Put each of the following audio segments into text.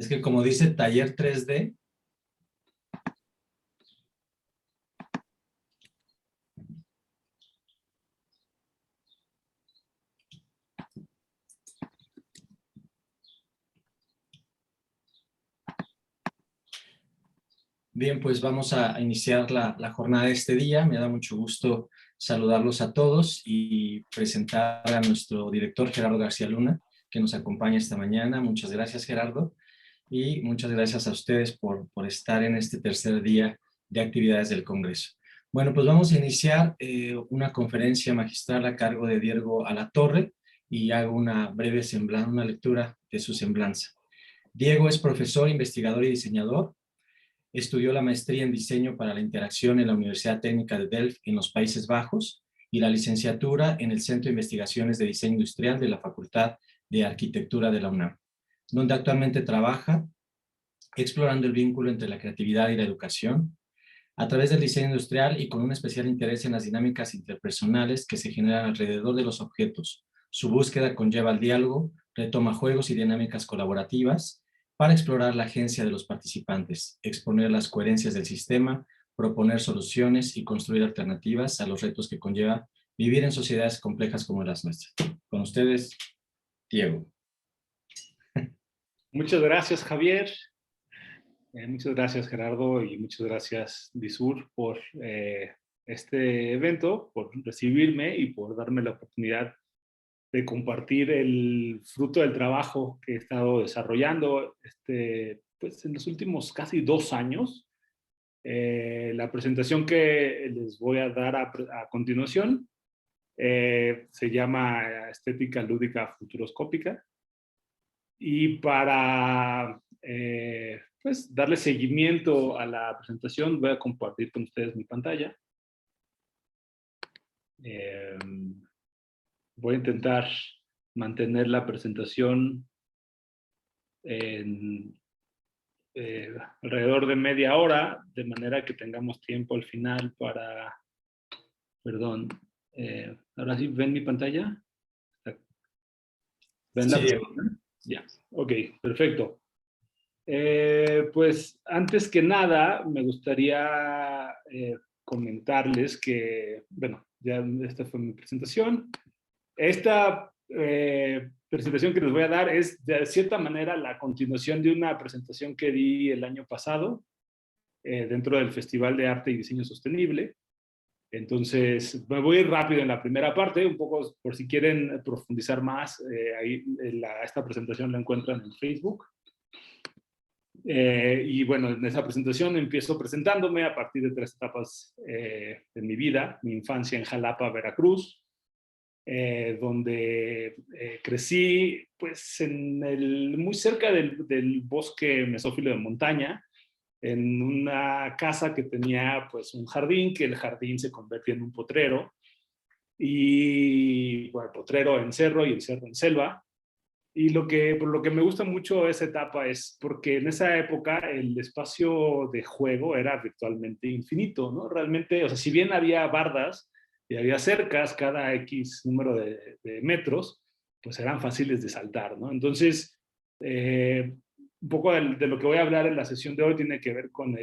Es que como dice taller 3D. Bien, pues vamos a iniciar la jornada de este día. Me da mucho gusto saludarlos a todos y presentar a nuestro director Gerardo García Luna, que nos acompaña esta mañana. Muchas gracias, Gerardo, y muchas gracias a ustedes por estar en este tercer día de actividades del Congreso. Bueno, pues vamos a iniciar una conferencia magistral a cargo de Diego Alatorre y hago una breve semblanza, una lectura de su semblanza. Diego es profesor, investigador y diseñador. Estudió la maestría en diseño para la interacción en la Universidad Técnica de Delft en los Países Bajos y la licenciatura en el Centro de Investigaciones de Diseño Industrial de la Facultad de Arquitectura de la UNAM, donde actualmente trabaja explorando el vínculo entre la creatividad y la educación, a través del diseño industrial y con un especial interés en las dinámicas interpersonales que se generan alrededor de los objetos. Su búsqueda conlleva el diálogo, retoma juegos y dinámicas colaborativas para explorar la agencia de los participantes, exponer las coherencias del sistema, proponer soluciones y construir alternativas a los retos que conlleva vivir en sociedades complejas como las nuestras. Con ustedes, Diego. Muchas gracias, Javier. Muchas gracias, Gerardo, y muchas gracias, Disur, por este evento, por recibirme y por darme la oportunidad de compartir el fruto del trabajo que he estado desarrollando pues, en los últimos casi 2 años. La presentación que les voy a dar a continuación se llama Estética Lúdica Futuroscópica. Y para pues, darle seguimiento a la presentación, voy a compartir con ustedes mi pantalla. Voy a intentar mantener la presentación en alrededor de media hora, de manera que tengamos tiempo al final para... Perdón, ¿ahora sí ven mi pantalla? ¿Ven la presentación? Ya, ok, perfecto. Pues antes que nada, me gustaría comentarles que, bueno, ya esta fue mi presentación. Esta presentación que les voy a dar es de cierta manera la continuación de una presentación que di el año pasado dentro del Festival de Arte y Diseño Sostenible. Entonces, me voy a ir rápido en la primera parte, un poco por si quieren profundizar más, ahí esta presentación la encuentran en Facebook. Y bueno, en esa presentación empiezo presentándome a partir de 3 etapas de mi vida: mi infancia en Jalapa, Veracruz, donde crecí pues muy cerca del bosque mesófilo de montaña, en una casa que tenía pues un jardín, que el jardín se convertía en un potrero, y bueno, potrero en cerro y el cerro en selva. Y por lo que me gusta mucho esa etapa es porque en esa época el espacio de juego era virtualmente infinito, ¿no? Realmente, o sea, si bien había bardas y había cercas cada X número de metros, pues eran fáciles de saltar, ¿no? Entonces, un poco de lo que voy a hablar en la sesión de hoy tiene que ver con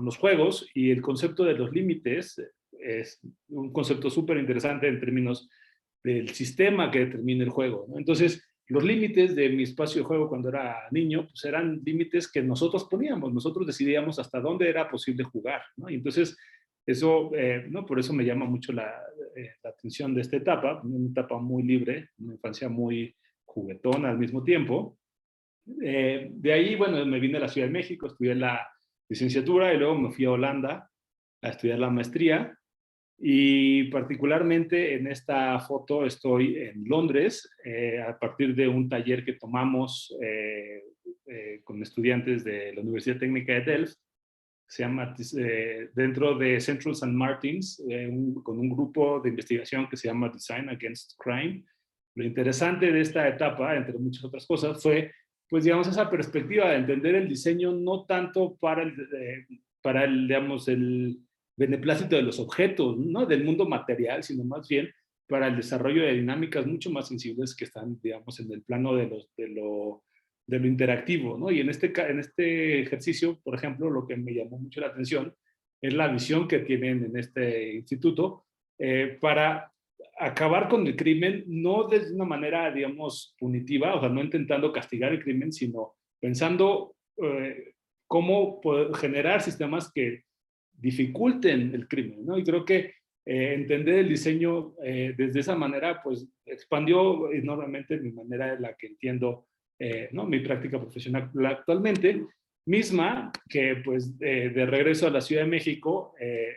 los juegos, y el concepto de los límites es un concepto súper interesante en términos del sistema que determina el juego, ¿no? Entonces, los límites de mi espacio de juego cuando era niño, pues eran límites que nosotros poníamos, nosotros decidíamos hasta dónde era posible jugar, ¿no? Y entonces, eso, ¿no? Por eso me llama mucho la atención de esta etapa, una etapa muy libre, una infancia muy juguetona al mismo tiempo. De ahí, bueno, me vine a la Ciudad de México, estudié la licenciatura y luego me fui a Holanda a estudiar la maestría. Y particularmente en esta foto estoy en Londres a partir de un taller que tomamos con estudiantes de la Universidad Técnica de Delft. Se llama dentro de Central St. Martins, con un grupo de investigación que se llama Design Against Crime. Lo interesante de esta etapa, entre muchas otras cosas, fue, pues digamos, esa perspectiva de entender el diseño no tanto para digamos, el beneplácito de los objetos, ¿no? Del mundo material, sino más bien para el desarrollo de dinámicas mucho más sensibles que están, digamos, en el plano de lo de lo interactivo, ¿no? Y en este ejercicio, por ejemplo, lo que me llamó mucho la atención es la visión que tienen en este instituto para acabar con el crimen, no de una manera, digamos, punitiva, o sea, no intentando castigar el crimen, sino pensando cómo poder generar sistemas que dificulten el crimen, ¿no? Y creo que entender el diseño desde esa manera, pues expandió enormemente mi manera de la que entiendo ¿no? mi práctica profesional actualmente, misma que pues de regreso a la Ciudad de México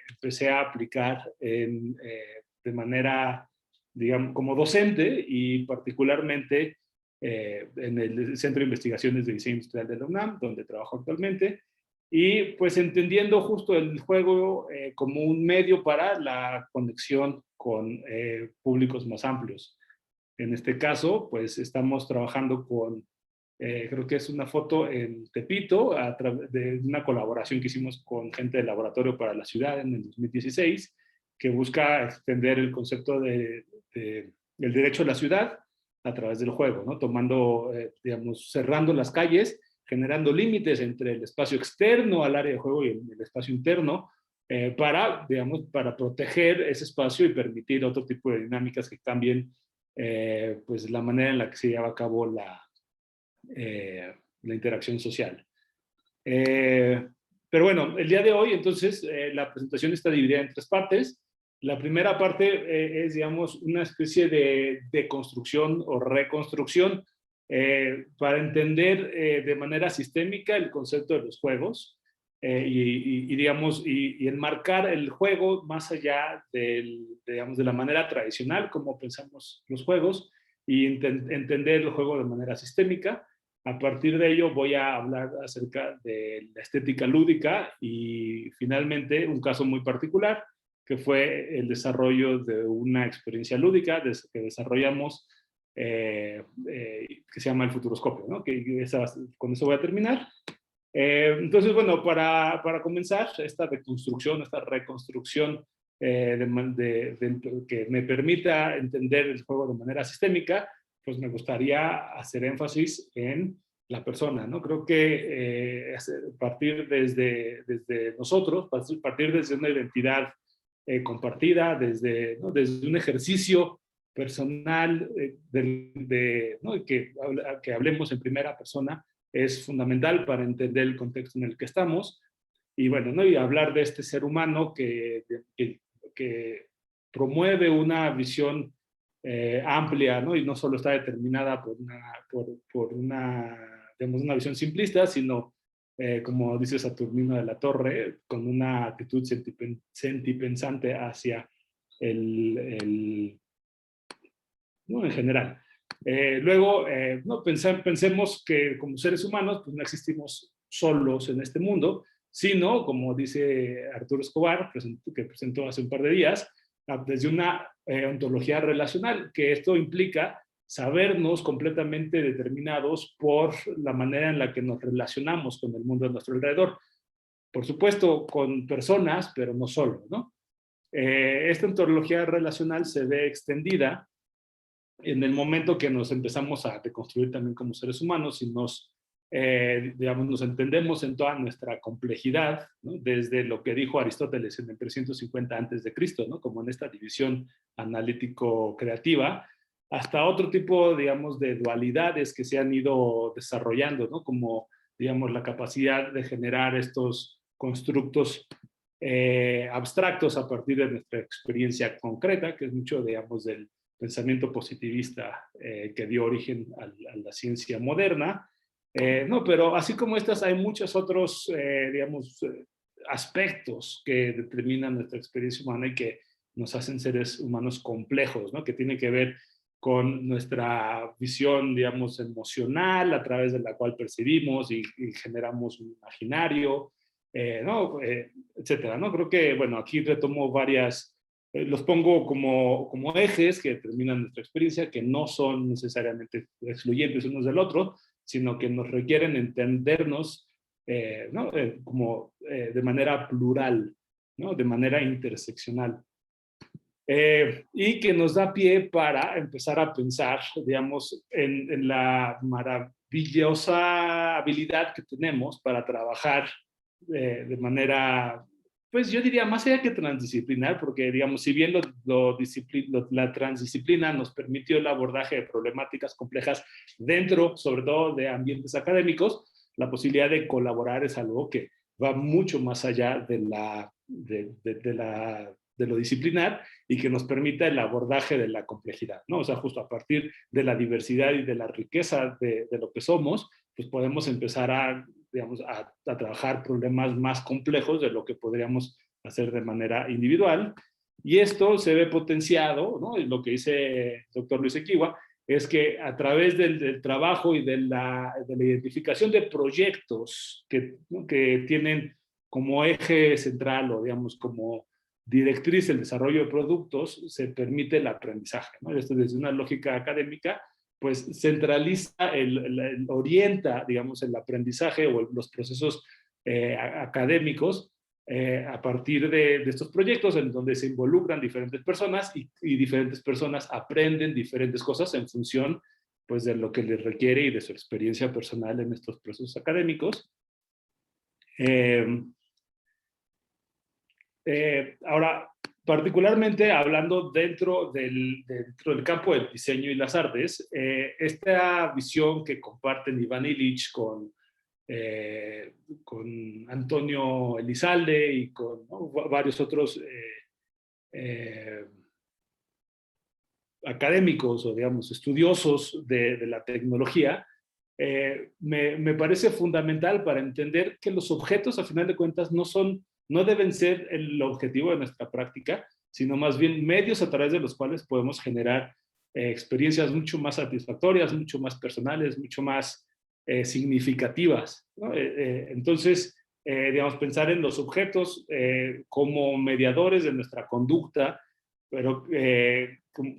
empecé a aplicar de manera, digamos, como docente y particularmente en el Centro de Investigaciones de Diseño Industrial de la UNAM, donde trabajo actualmente, y pues entendiendo justo el juego como un medio para la conexión con públicos más amplios. En este caso, pues estamos trabajando con, creo que es una foto en Tepito, a través de una colaboración que hicimos con gente del Laboratorio para la Ciudad en el 2016, que busca extender el concepto del derecho a la ciudad a través del juego, ¿no? Tomando, digamos, cerrando las calles, generando límites entre el espacio externo al área de juego y el espacio interno, para, digamos, para proteger ese espacio y permitir otro tipo de dinámicas que cambien pues la manera en la que se lleva a cabo la interacción social. Pero bueno, el día de hoy, entonces, la presentación está dividida en tres partes. La primera parte es, digamos, una especie de construcción o reconstrucción para entender de manera sistémica el concepto de los juegos digamos, y enmarcar el juego más allá digamos, de la manera tradicional como pensamos los juegos y entender el juego de manera sistémica. A partir de ello voy a hablar acerca de la estética lúdica y finalmente un caso muy particular que fue el desarrollo de una experiencia lúdica que desarrollamos que se llama el Futuroscopio, ¿no? Con eso voy a terminar. Entonces, bueno, para comenzar esta reconstrucción, que me permita entender el juego de manera sistémica, pues me gustaría hacer énfasis en la persona, ¿no? Creo que partir desde nosotros, partir desde una identidad compartida, ¿no? desde un ejercicio personal ¿no? que hablemos en primera persona, es fundamental para entender el contexto en el que estamos. Y bueno, ¿no? Y hablar de este ser humano que promueve una visión amplia, ¿no? Y no solo está determinada por digamos, una visión simplista, sino, como dice Saturnino de la Torre, con una actitud sentipensante hacia ¿no? En general. Luego, no, pensemos que como seres humanos pues no existimos solos en este mundo, sino, como dice Arturo Escobar, que presentó hace un par de días, desde una ontología relacional, que esto implica sabernos completamente determinados por la manera en la que nos relacionamos con el mundo a nuestro alrededor. Por supuesto, con personas, pero no solo, ¿no? Esta ontología relacional se ve extendida en el momento que nos empezamos a deconstruir también como seres humanos y digamos, nos entendemos en toda nuestra complejidad, ¿no? Desde lo que dijo Aristóteles en el 350 antes de Cristo, ¿no? Como en esta división analítico-creativa, hasta otro tipo, digamos, de dualidades que se han ido desarrollando, ¿no? Como, digamos, la capacidad de generar estos constructos abstractos a partir de nuestra experiencia concreta, que es mucho, digamos, del pensamiento positivista que dio origen a la ciencia moderna. No, pero así como estas, hay muchos otros, digamos, aspectos que determinan nuestra experiencia humana y que nos hacen seres humanos complejos, ¿no? Que tienen que ver con nuestra visión, digamos, emocional, a través de la cual percibimos y generamos un imaginario, ¿no? Etcétera, ¿no? Creo que, bueno, aquí retomo los pongo como ejes que determinan nuestra experiencia, que no son necesariamente excluyentes unos del otro, sino que nos requieren entendernos ¿no? De manera plural, ¿no? De manera interseccional. Y que nos da pie para empezar a pensar, digamos, en la maravillosa habilidad que tenemos para trabajar de manera, pues yo diría, más allá que transdisciplinar, porque digamos, si bien la transdisciplina nos permitió el abordaje de problemáticas complejas dentro, sobre todo, de ambientes académicos, la posibilidad de colaborar es algo que va mucho más allá de lo disciplinar y que nos permita el abordaje de la complejidad, ¿no? O sea, justo a partir de la diversidad y de la riqueza de lo que somos, pues podemos empezar digamos, a trabajar problemas más complejos de lo que podríamos hacer de manera individual. Y esto se ve potenciado, ¿no? Lo que dice el doctor Luis Equiwa, es que a través del trabajo y de la identificación de proyectos ¿no? que tienen como eje central o digamos como directriz el desarrollo de productos, se permite el aprendizaje, ¿no? Esto desde una lógica académica, pues centraliza, orienta, digamos, el aprendizaje o los procesos académicos a partir de estos proyectos en donde se involucran diferentes personas y diferentes personas aprenden diferentes cosas en función pues, de lo que les requiere y de su experiencia personal en estos procesos académicos. Ahora, particularmente hablando dentro del campo del diseño y las artes, esta visión que comparten Iván Illich con Antonio Elizalde y con ¿no? varios otros académicos o digamos estudiosos de la tecnología, me parece fundamental para entender que los objetos a final de cuentas no deben ser el objetivo de nuestra práctica, sino más bien medios a través de los cuales podemos generar experiencias mucho más satisfactorias, mucho más personales, mucho más significativas, ¿no? Entonces, digamos, pensar en los objetos como mediadores de nuestra conducta, pero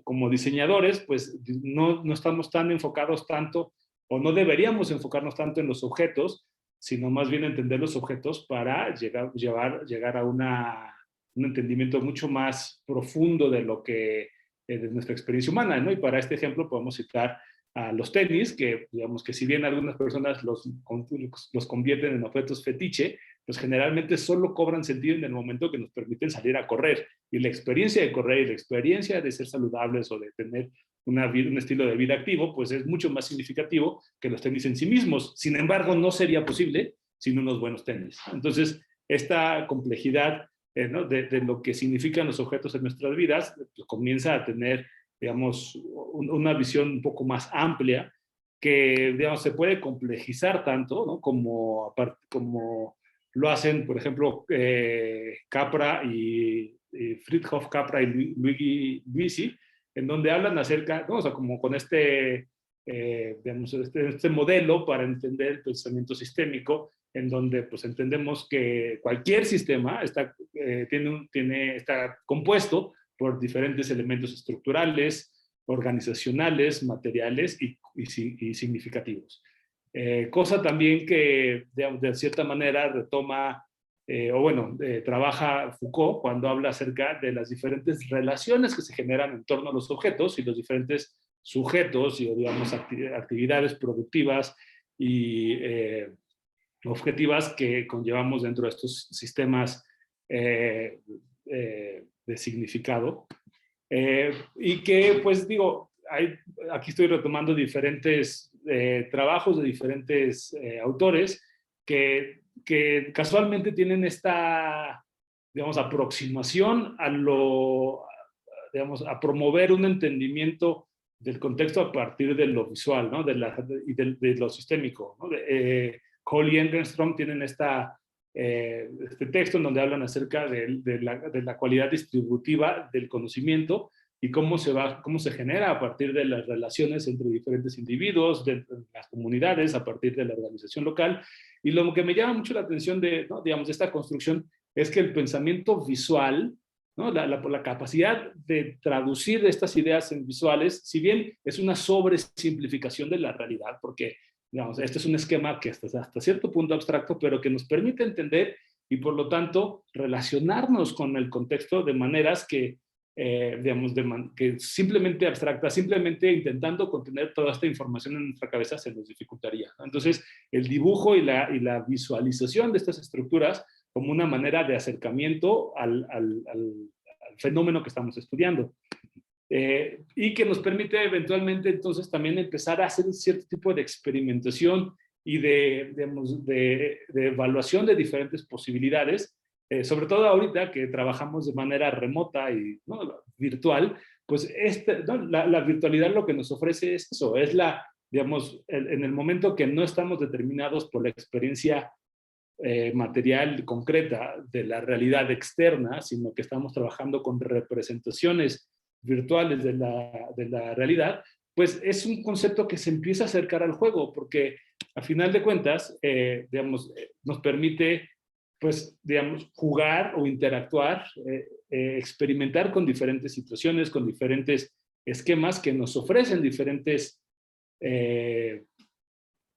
como diseñadores, pues no estamos tan enfocados tanto, o no deberíamos enfocarnos tanto en los objetos, sino más bien entender los objetos para llegar a un entendimiento mucho más profundo de lo que de nuestra experiencia humana, ¿no? Y para este ejemplo podemos citar a los tenis, que digamos que si bien algunas personas los convierten en objetos fetiche, pues generalmente solo cobran sentido en el momento que nos permiten salir a correr. Y la experiencia de correr y la experiencia de ser saludables o de tener un estilo de vida activo, pues es mucho más significativo que los tenis en sí mismos. Sin embargo, no sería posible sin unos buenos tenis. Entonces, esta complejidad ¿no? de lo que significan los objetos en nuestras vidas, pues, comienza a tener, digamos, una visión un poco más amplia que, digamos, se puede complejizar tanto, ¿no? como lo hacen, por ejemplo, Capra y Fritjof Capra y Luigi Luisi, en donde hablan acerca, ¿no? O sea, como con digamos, este modelo para entender el pensamiento sistémico, en donde pues entendemos que cualquier sistema está compuesto por diferentes elementos estructurales, organizacionales, materiales y significativos. Cosa también que de cierta manera retoma trabaja Foucault cuando habla acerca de las diferentes relaciones que se generan en torno a los objetos y los diferentes sujetos y, digamos, actividades productivas y objetivas que conllevamos dentro de estos sistemas de significado. Y que, pues digo, aquí estoy retomando diferentes trabajos de diferentes autores que casualmente tienen esta, digamos, aproximación digamos, a promover un entendimiento del contexto a partir de lo visual, ¿no? Y de lo sistémico, ¿no? Cole y Engelstrom tienen este texto en donde hablan acerca de la cualidad distributiva del conocimiento y cómo se genera a partir de las relaciones entre diferentes individuos, de las comunidades, a partir de la organización local. Y lo que me llama mucho la atención ¿no? digamos, de esta construcción es que el pensamiento visual, ¿no? la capacidad de traducir estas ideas en visuales, si bien es una sobresimplificación de la realidad, porque digamos, este es un esquema que hasta cierto punto abstracto, pero que nos permite entender y por lo tanto relacionarnos con el contexto de maneras que digamos, que simplemente abstracta, simplemente intentando contener toda esta información en nuestra cabeza se nos dificultaría, ¿no? Entonces, el dibujo y la visualización de estas estructuras como una manera de acercamiento al fenómeno que estamos estudiando. Y que nos permite eventualmente entonces también empezar a hacer un cierto tipo de experimentación y digamos, de evaluación de diferentes posibilidades, sobre todo ahorita que trabajamos de manera remota y, ¿no?, virtual, pues ¿no?, la virtualidad lo que nos ofrece es eso, es digamos, en el momento que no estamos determinados por la experiencia material concreta de la realidad externa, sino que estamos trabajando con representaciones virtuales de la realidad, pues es un concepto que se empieza a acercar al juego, porque a final de cuentas, digamos, nos permite, pues, digamos, jugar o interactuar, experimentar con diferentes situaciones, con diferentes esquemas que nos ofrecen diferentes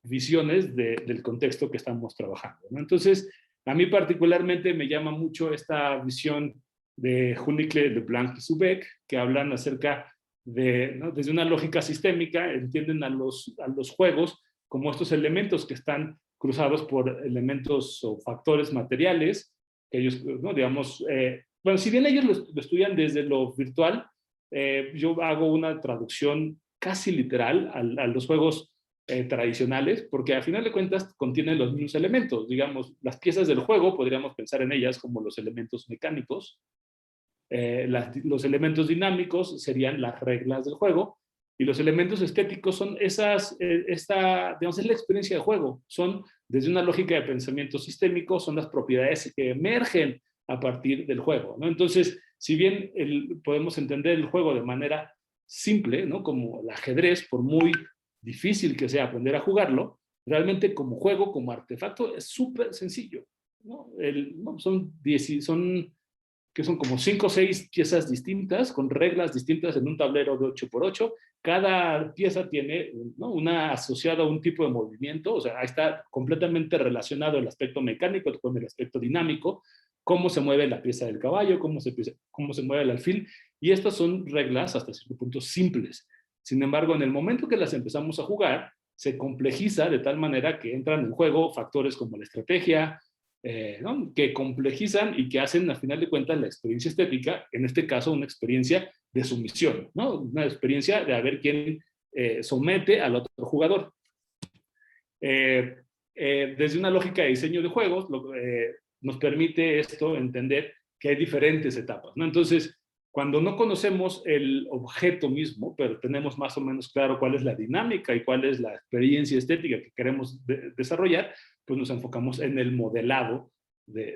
visiones del contexto que estamos trabajando, ¿no? Entonces, a mí particularmente me llama mucho esta visión de Hunnicle, Leblanc y Zubeck, que hablan acerca de, ¿no?, desde una lógica sistémica, entienden a los juegos como estos elementos que están cruzados por elementos o factores materiales, que ellos, ¿no?, digamos, bueno, si bien ellos lo estudian desde lo virtual, yo hago una traducción casi literal a los juegos tradicionales, porque a final de cuentas contienen los mismos elementos. Digamos, las piezas del juego podríamos pensar en ellas como los elementos mecánicos, los elementos dinámicos serían las reglas del juego, y los elementos estéticos son digamos, es la experiencia de juego, son desde una lógica de pensamiento sistémico, son las propiedades que emergen a partir del juego, ¿no? Entonces, si bien podemos entender el juego de manera simple, ¿no?, como el ajedrez, por muy difícil que sea aprender a jugarlo, realmente como juego, como artefacto, es súper sencillo, ¿no? ¿No? Son como 5 o 6 piezas distintas, con reglas distintas en un tablero de 8x8. Cada pieza tiene, ¿no?, una asociada a un tipo de movimiento, o sea, ahí está completamente relacionado el aspecto mecánico con el aspecto dinámico, cómo se mueve la pieza del caballo, cómo se mueve el alfil, y estas son reglas hasta cierto punto simples. Sin embargo, en el momento que las empezamos a jugar, se complejiza de tal manera que entran en juego factores como la estrategia, ¿no?, que complejizan y que hacen, a final de cuentas, la experiencia estética, en este caso, una experiencia de sumisión, ¿no?, una experiencia de ver quién somete al otro jugador. Desde una lógica de diseño de juegos, nos permite esto entender que hay diferentes etapas, ¿no? Entonces, cuando no conocemos el objeto mismo, pero tenemos más o menos claro cuál es la dinámica y cuál es la experiencia estética que queremos desarrollar, pues nos enfocamos en el modelado,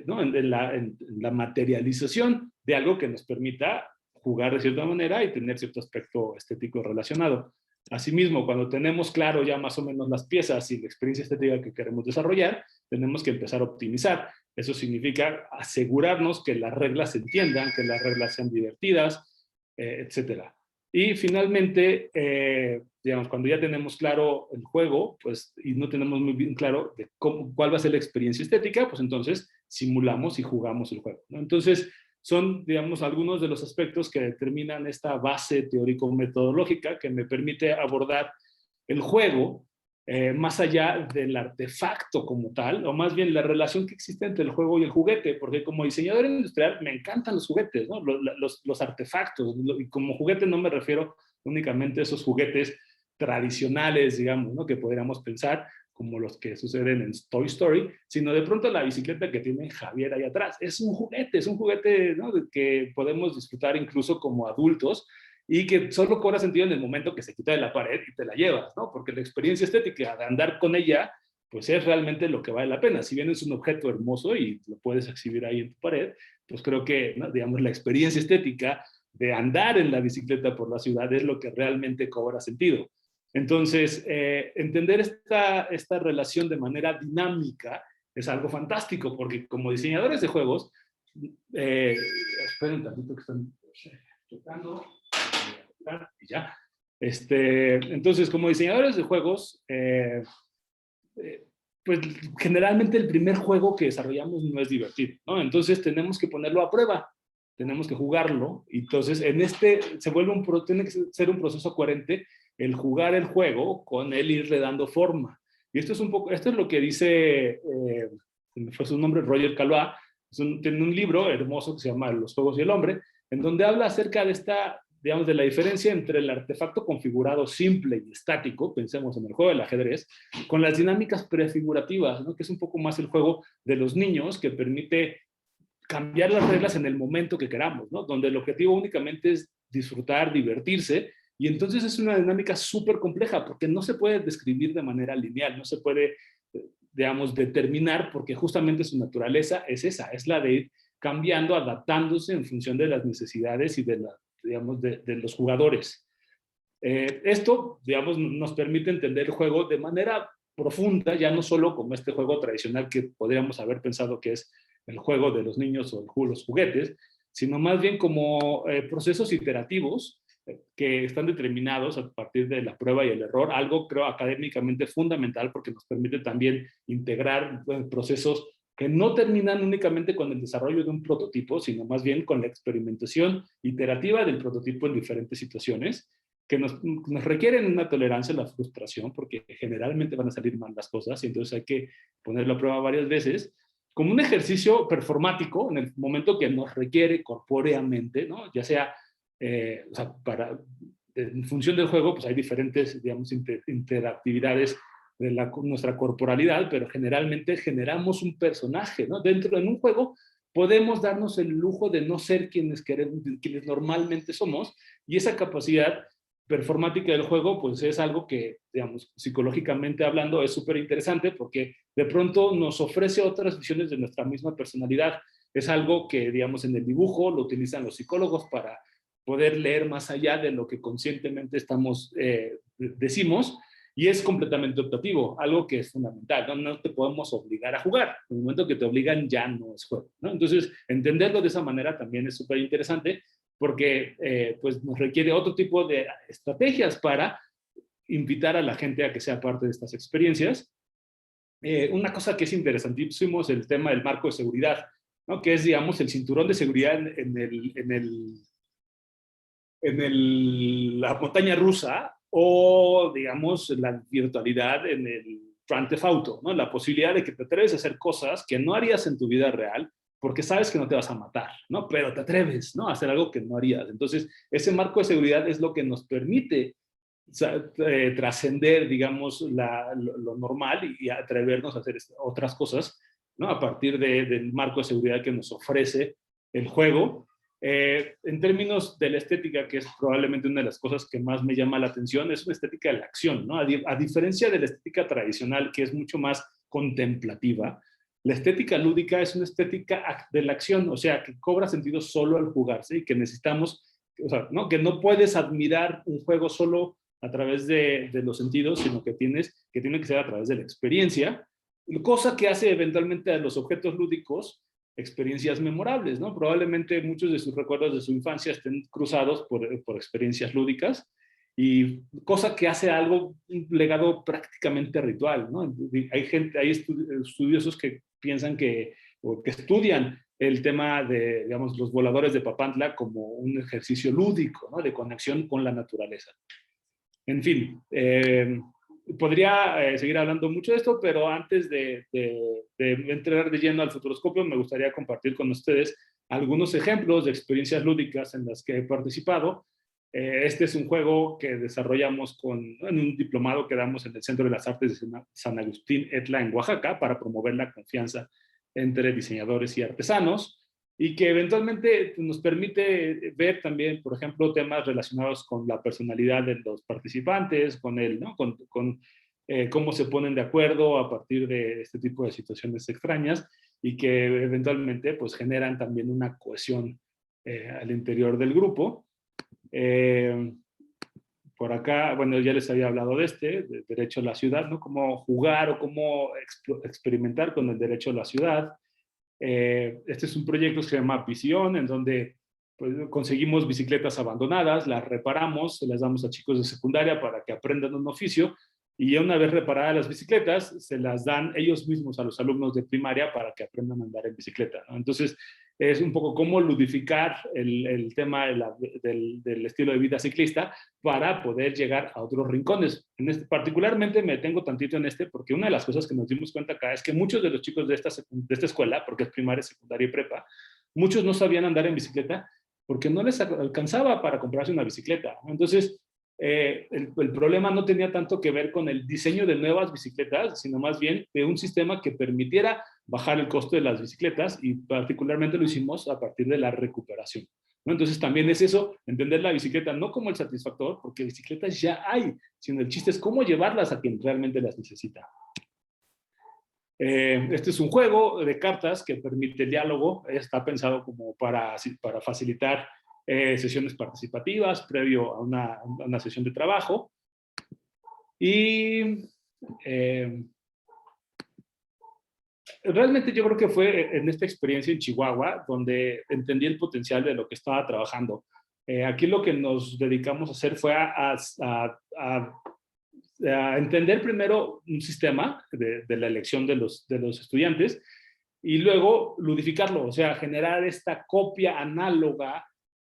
¿no?, en la materialización de algo que nos permita jugar de cierta manera y tener cierto aspecto estético relacionado. Asimismo, cuando tenemos claro ya más o menos las piezas y la experiencia estética que queremos desarrollar, tenemos que empezar a optimizar. Eso significa asegurarnos que las reglas se entiendan, que las reglas sean divertidas, etcétera. Y finalmente, digamos, cuando ya tenemos claro el juego, pues, y no tenemos muy bien claro de cuál va a ser la experiencia estética, pues entonces simulamos y jugamos el juego, ¿no? Entonces, son, digamos, algunos de los aspectos que determinan esta base teórico-metodológica que me permite abordar el juego más allá del artefacto como tal, o más bien la relación que existe entre el juego y el juguete, porque como diseñador industrial me encantan los juguetes, ¿no?, los artefactos, y como juguete no me refiero únicamente a esos juguetes tradicionales, digamos, ¿no?, que podríamos pensar como los que suceden en Toy Story, sino de pronto la bicicleta que tiene Javier ahí atrás. Es un juguete, ¿no?, que podemos disfrutar incluso como adultos, y que solo cobra sentido en el momento que se quita de la pared y te la llevas, ¿no? Porque la experiencia estética de andar con ella, pues es realmente lo que vale la pena. Si bien es un objeto hermoso y lo puedes exhibir ahí en tu pared, pues creo que, ¿no?, digamos, la experiencia estética de andar en la bicicleta por la ciudad es lo que realmente cobra sentido. Entonces, entender esta relación de manera dinámica es algo fantástico, porque como diseñadores de juegos, esperen un tantito que están tocando, y ya. Entonces, como diseñadores de juegos, pues generalmente el primer juego que desarrollamos no es divertido, ¿no? Entonces tenemos que ponerlo a prueba. tenemos que jugarlo. Y entonces se vuelve tiene que ser un proceso coherente el jugar el juego con el irle dando forma. Y esto es lo que dice, fue su nombre, Roger Caillois, tiene un libro hermoso que se llama Los juegos y el hombre, en donde habla acerca de digamos, de la diferencia entre el artefacto configurado simple y estático, pensemos en el juego del ajedrez, con las dinámicas prefigurativas, ¿no? Que es un poco más el juego de los niños, que permite cambiar las reglas en el momento que queramos, ¿no? Donde el objetivo únicamente es disfrutar, divertirse, y entonces es una dinámica súper compleja, porque no se puede describir de manera lineal, no se puede, digamos, determinar, porque justamente su naturaleza es esa, es la de ir cambiando, adaptándose en función de las necesidades y digamos, de los jugadores. Esto, digamos, nos permite entender el juego de manera profunda, ya no solo como este juego tradicional que podríamos haber pensado que es el juego de los niños o los juguetes, sino más bien como procesos iterativos que están determinados a partir de la prueba y el error, algo creo académicamente fundamental porque nos permite también integrar procesos que no terminan únicamente con el desarrollo de un prototipo, sino más bien con la experimentación iterativa del prototipo en diferentes situaciones, que nos requieren una tolerancia a la frustración, porque generalmente van a salir mal las cosas, y entonces hay que ponerlo a prueba varias veces, como un ejercicio performático en el momento que nos requiere corpóreamente, ¿no? Ya sea, o sea, en función del juego, pues hay diferentes, digamos, interactividades de nuestra corporalidad, pero generalmente generamos un personaje, ¿no? En un juego podemos darnos el lujo de no ser quienes normalmente somos, y esa capacidad performática del juego, pues es algo que, digamos, psicológicamente hablando, es súper interesante porque de pronto nos ofrece otras visiones de nuestra misma personalidad. Es algo que, digamos, en el dibujo lo utilizan los psicólogos para poder leer más allá de lo que conscientemente decimos, y es completamente optativo, algo que es fundamental, ¿no? No te podemos obligar a jugar, en el momento que te obligan ya no es juego, ¿no? Entonces, entenderlo de esa manera también es súper interesante, porque pues nos requiere otro tipo de estrategias para invitar a la gente a que sea parte de estas experiencias. Una cosa que es interesantísimo es el tema del marco de seguridad, ¿no? Que es, digamos, el cinturón de seguridad la montaña rusa, o, digamos, la virtualidad en el Grand Theft Auto, ¿no? La posibilidad de que te atreves a hacer cosas que no harías en tu vida real, porque sabes que no te vas a matar, ¿no? Pero te atreves, ¿no? A hacer algo que no harías. Entonces, ese marco de seguridad es lo que nos permite trascender, digamos, lo normal y atrevernos a hacer otras cosas, ¿no? A partir del marco de seguridad que nos ofrece el juego. En términos de la estética, que es probablemente una de las cosas que más me llama la atención, es una estética de la acción, ¿no? A diferencia de la estética tradicional, que es mucho más contemplativa, la estética lúdica es una estética de la acción, o sea, que cobra sentido solo al jugarse y que necesitamos, o sea, ¿no? Que no puedes admirar un juego solo a través de los sentidos, sino que tiene que ser a través de la experiencia, cosa que hace eventualmente a los objetos lúdicos experiencias memorables, ¿no? Probablemente muchos de sus recuerdos de su infancia estén cruzados por experiencias lúdicas, y cosa que hace algo, un legado prácticamente ritual, ¿no? Hay estudiosos que piensan o que estudian el tema de, digamos, los voladores de Papantla como un ejercicio lúdico, ¿no? De conexión con la naturaleza. En fin, podría seguir hablando mucho de esto, pero antes de entrar de lleno al Futuroscopio, me gustaría compartir con ustedes algunos ejemplos de experiencias lúdicas en las que he participado. Este es un juego que desarrollamos en un diplomado que damos en el Centro de las Artes de San Agustín Etla en Oaxaca para promover la confianza entre diseñadores y artesanos, y que eventualmente nos permite ver también, por ejemplo, temas relacionados con la personalidad de los participantes, ¿no? con cómo se ponen de acuerdo a partir de este tipo de situaciones extrañas, y que eventualmente pues generan también una cohesión al interior del grupo. Por acá, bueno, ya les había hablado de derecho a la ciudad, ¿no? Cómo jugar o cómo experimentar con el derecho a la ciudad. Este es un proyecto que se llama Visión, en donde pues, conseguimos bicicletas abandonadas, las reparamos, se las damos a chicos de secundaria para que aprendan un oficio, y una vez reparadas las bicicletas, se las dan ellos mismos a los alumnos de primaria para que aprendan a andar en bicicleta, ¿no? Entonces, es un poco cómo ludificar el tema del estilo de vida ciclista para poder llegar a otros rincones. Particularmente me detengo tantito en porque una de las cosas que nos dimos cuenta acá es que muchos de los chicos de esta escuela, porque es primaria, secundaria y prepa, muchos no sabían andar en bicicleta porque no les alcanzaba para comprarse una bicicleta. Entonces, el problema no tenía tanto que ver con el diseño de nuevas bicicletas, sino más bien de un sistema que permitiera bajar el costo de las bicicletas, y particularmente lo hicimos a partir de la recuperación, ¿no? Entonces también es eso, entender la bicicleta no como el satisfactor, porque bicicletas ya hay, sino el chiste es cómo llevarlas a quien realmente las necesita. Este es un juego de cartas que permite el diálogo, está pensado como para facilitar sesiones participativas previo a una sesión de trabajo. Y realmente yo creo que fue en esta experiencia en Chihuahua donde entendí el potencial de lo que estaba trabajando. Aquí lo que nos dedicamos a hacer fue a entender primero un sistema de la elección de los estudiantes y luego ludificarlo, o sea, generar esta copia análoga,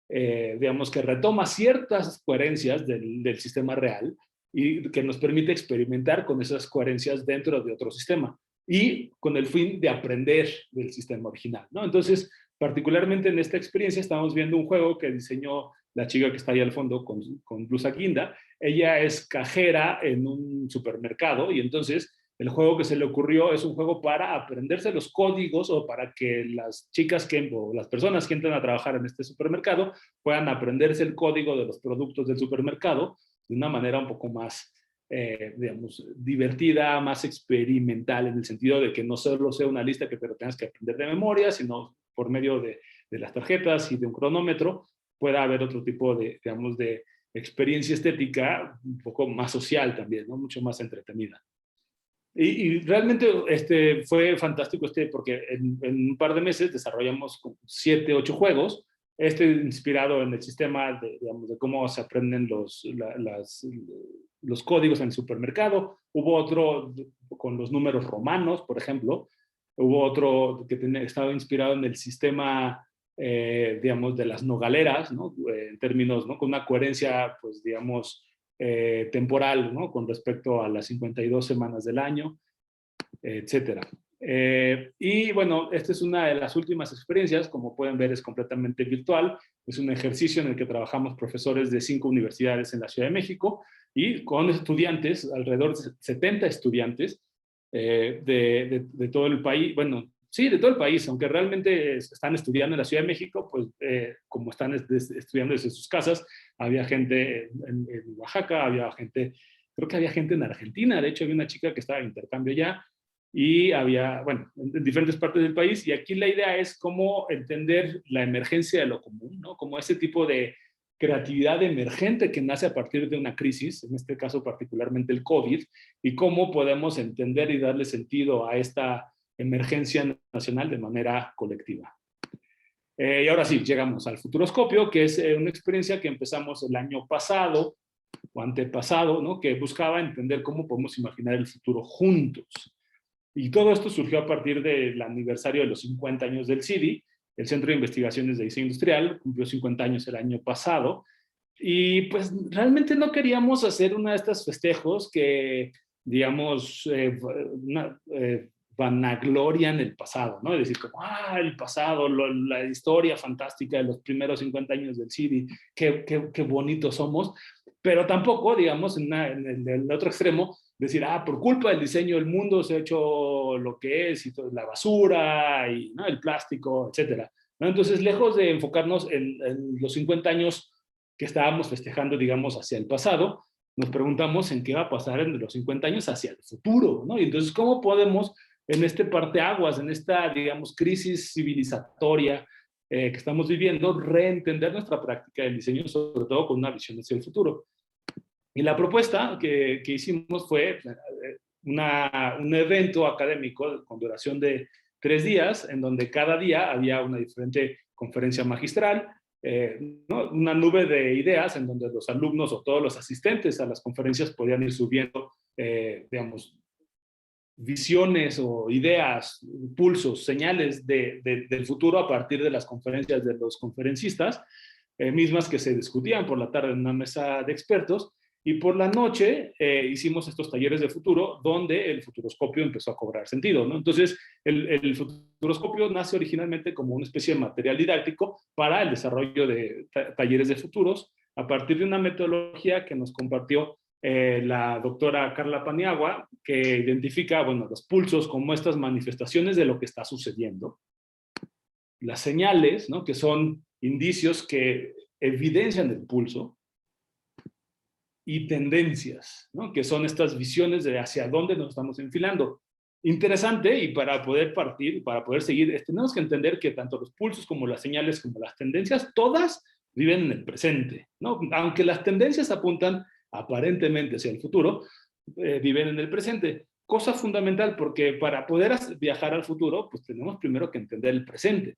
digamos, que retoma ciertas coherencias del sistema real y que nos permite experimentar con esas coherencias dentro de otro sistema y con el fin de aprender del sistema original, ¿no? Entonces, particularmente en esta experiencia estamos viendo un juego que diseñó la chica que está ahí al fondo con blusa guinda. Ella es cajera en un supermercado y entonces el juego que se le ocurrió es un juego para aprenderse los códigos o para que las chicas o las personas que entran a trabajar en este supermercado puedan aprenderse el código de los productos del supermercado de una manera un poco más, digamos, divertida, más experimental, en el sentido de que no solo sea una lista que te lo tengas que aprender de memoria, sino por medio de las tarjetas y de un cronómetro pueda haber otro tipo de, digamos, de experiencia estética un poco más social también, ¿no? Mucho más entretenida. Y realmente fue fantástico porque en un par de meses desarrollamos 7, 8 juegos, inspirado en el sistema digamos, de cómo se aprenden los códigos en el supermercado. Hubo otro con los números romanos, por ejemplo. Hubo otro que estaba inspirado en el sistema, digamos, de las nogaleras, ¿no? En términos, ¿no? Con una coherencia, pues, digamos, temporal, ¿no? Con respecto a las 52 semanas del año, etcétera. Y bueno, esta es una de las últimas experiencias, como pueden ver es completamente virtual, es un ejercicio en el que trabajamos profesores de 5 universidades en la Ciudad de México y con estudiantes, alrededor de 70 estudiantes de todo el país, bueno, sí, de todo el país, aunque realmente están estudiando en la Ciudad de México, pues como están estudiando desde sus casas, había gente en Oaxaca, creo que había gente en Argentina, de hecho había una chica que estaba en intercambio ya, y había, bueno, en diferentes partes del país, y aquí la idea es cómo entender la emergencia de lo común, ¿no? Como ese tipo de creatividad emergente que nace a partir de una crisis, en este caso particularmente el COVID, y cómo podemos entender y darle sentido a esta emergencia nacional de manera colectiva. Y ahora sí, llegamos al Futuroscopio, que es una experiencia que empezamos el año pasado o antepasado, ¿no? Que buscaba entender cómo podemos imaginar el futuro juntos. Y todo esto surgió a partir del aniversario de los 50 años del CIDI, el Centro de Investigaciones de Diseño Industrial, cumplió 50 años el año pasado, y pues realmente no queríamos hacer una de estas festejos que, digamos, vanaglorian el pasado, ¿no? Es decir, como, el pasado, la historia fantástica de los primeros 50 años del CIDI, qué bonitos somos, pero tampoco, digamos, en el otro extremo, decir, por culpa del diseño el mundo se ha hecho lo que es, y toda la basura, y ¿no? El plástico, etcétera, ¿no? Entonces, lejos de enfocarnos en los 50 años que estábamos festejando, digamos, hacia el pasado, nos preguntamos en qué va a pasar en los 50 años hacia el futuro, ¿no? Y entonces, ¿cómo podemos, en este parteaguas, en esta, digamos, crisis civilizatoria que estamos viviendo, reentender nuestra práctica del diseño, sobre todo con una visión hacia el futuro? Y la propuesta que hicimos fue un evento académico con duración de 3 días, en donde cada día había una diferente conferencia magistral, ¿no? Una nube de ideas en donde los alumnos o todos los asistentes a las conferencias podían ir subiendo, digamos, visiones o ideas, pulsos, señales del futuro a partir de las conferencias de los conferencistas, mismas que se discutían por la tarde en una mesa de expertos, y por la noche hicimos estos talleres de futuro donde el futuroscopio empezó a cobrar sentido, ¿no? Entonces, el futuroscopio nace originalmente como una especie de material didáctico para el desarrollo de talleres de futuros a partir de una metodología que nos compartió la doctora Carla Paniagua, que identifica, bueno, los pulsos como estas manifestaciones de lo que está sucediendo, las señales, ¿no?, que son indicios que evidencian el pulso, y tendencias, ¿no?, que son estas visiones de hacia dónde nos estamos enfilando. Interesante, y para poder partir, para poder seguir, tenemos que entender que tanto los pulsos como las señales como las tendencias, todas viven en el presente, ¿no? Aunque las tendencias apuntan aparentemente hacia el futuro, viven en el presente. Cosa fundamental, porque para poder viajar al futuro, pues tenemos primero que entender el presente.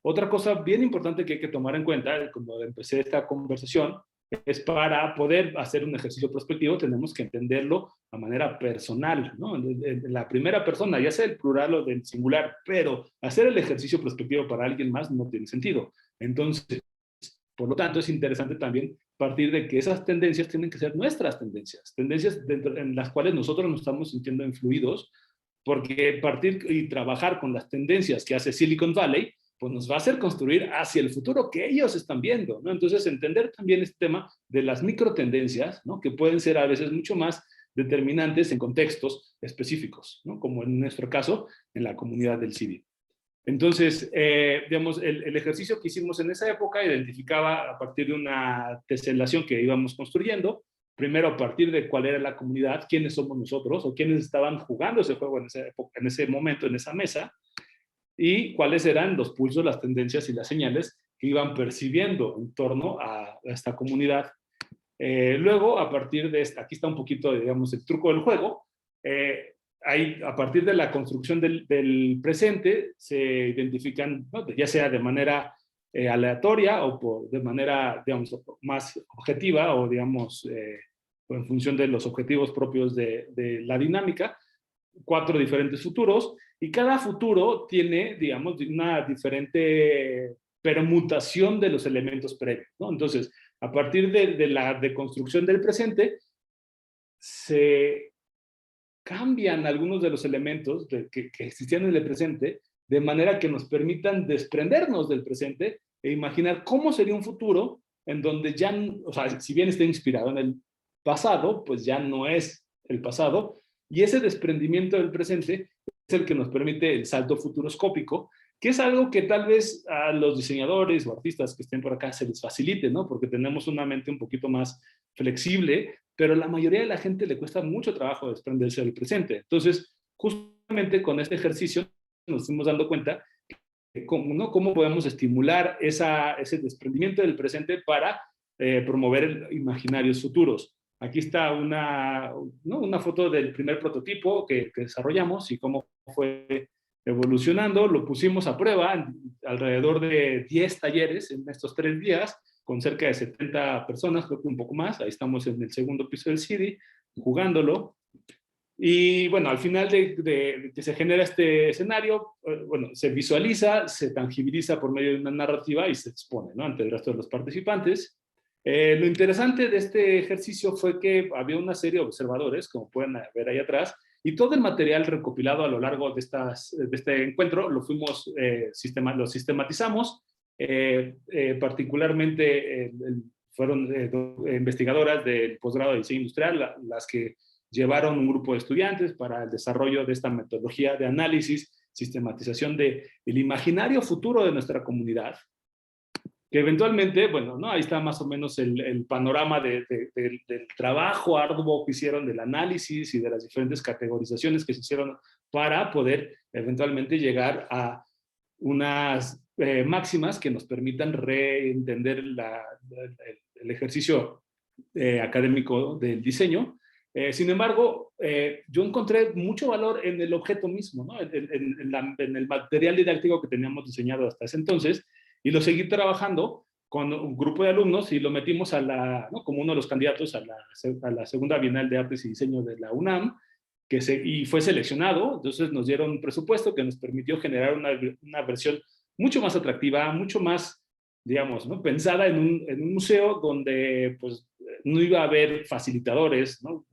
Otra cosa bien importante que hay que tomar en cuenta, como empecé esta conversación, es para poder hacer un ejercicio prospectivo tenemos que entenderlo a manera personal, ¿no? En la primera persona, ya sea el plural o del singular, pero hacer el ejercicio prospectivo para alguien más no tiene sentido. Entonces, por lo tanto, es interesante también partir de que esas tendencias tienen que ser nuestras tendencias, en las cuales nosotros nos estamos sintiendo influidos, porque partir y trabajar con las tendencias que hace Silicon Valley, pues nos va a hacer construir hacia el futuro que ellos están viendo, ¿no? Entonces, entender también este tema de las microtendencias, ¿no?, que pueden ser a veces mucho más determinantes en contextos específicos, ¿no?, como en nuestro caso, en la comunidad del CIDI. Entonces, digamos, el ejercicio que hicimos en esa época identificaba a partir de una teselación que íbamos construyendo, primero a partir de cuál era la comunidad, quiénes somos nosotros o quiénes estaban jugando ese juego en esa época, en ese momento, en esa mesa, y cuáles eran los pulsos, las tendencias y las señales que iban percibiendo en torno a esta comunidad. Luego, a partir de esta, aquí está un poquito, digamos, el truco del juego. A partir de la construcción del presente, se identifican, ¿no?, ya sea de manera aleatoria o de manera, digamos, más objetiva o, digamos, en función de los objetivos propios de la dinámica, 4 diferentes futuros, y cada futuro tiene, digamos, una diferente permutación de los elementos previos, ¿no? Entonces, a partir de la deconstrucción del presente, se cambian algunos de los elementos que existían en el presente, de manera que nos permitan desprendernos del presente e imaginar cómo sería un futuro en donde ya, o sea, si bien está inspirado en el pasado, pues ya no es el pasado, y ese desprendimiento del presente es el que nos permite el salto futuroscópico, que es algo que tal vez a los diseñadores o artistas que estén por acá se les facilite, ¿no? Porque tenemos una mente un poquito más flexible, pero a la mayoría de la gente le cuesta mucho trabajo desprenderse del presente. Entonces, justamente con este ejercicio nos fuimos dando cuenta de cómo, ¿no?, cómo podemos estimular ese desprendimiento del presente para promover imaginarios futuros. Aquí está una foto del primer prototipo que desarrollamos y cómo fue evolucionando. Lo pusimos a prueba alrededor de 10 talleres en estos 3 días, con cerca de 70 personas, creo que un poco más. Ahí estamos en el segundo piso del CIDI, jugándolo. Y bueno, al final de que se genera este escenario, bueno, se visualiza, se tangibiliza por medio de una narrativa y se expone, ¿no?, ante el resto de los participantes. Lo interesante de este ejercicio fue que había una serie de observadores, como pueden ver ahí atrás, y todo el material recopilado a lo largo de este encuentro lo sistematizamos. Particularmente fueron investigadoras del posgrado de diseño industrial las que llevaron un grupo de estudiantes para el desarrollo de esta metodología de análisis, sistematización del imaginario futuro de nuestra comunidad, que eventualmente, bueno, ¿no?, ahí está más o menos el panorama del trabajo arduo que hicieron, del análisis y de las diferentes categorizaciones que se hicieron para poder eventualmente llegar a unas máximas que nos permitan reentender el ejercicio académico del diseño. Sin embargo, yo encontré mucho valor en el objeto mismo, ¿no?, en el material didáctico que teníamos diseñado hasta ese entonces, y lo seguí trabajando con un grupo de alumnos y lo metimos ¿no?, como uno de los candidatos a la segunda Bienal de Artes y Diseño de la UNAM, y fue seleccionado. Entonces nos dieron un presupuesto que nos permitió generar una versión mucho más atractiva, mucho más, digamos, ¿no?, pensada en un museo donde pues no iba a haber facilitadores, ¿no?,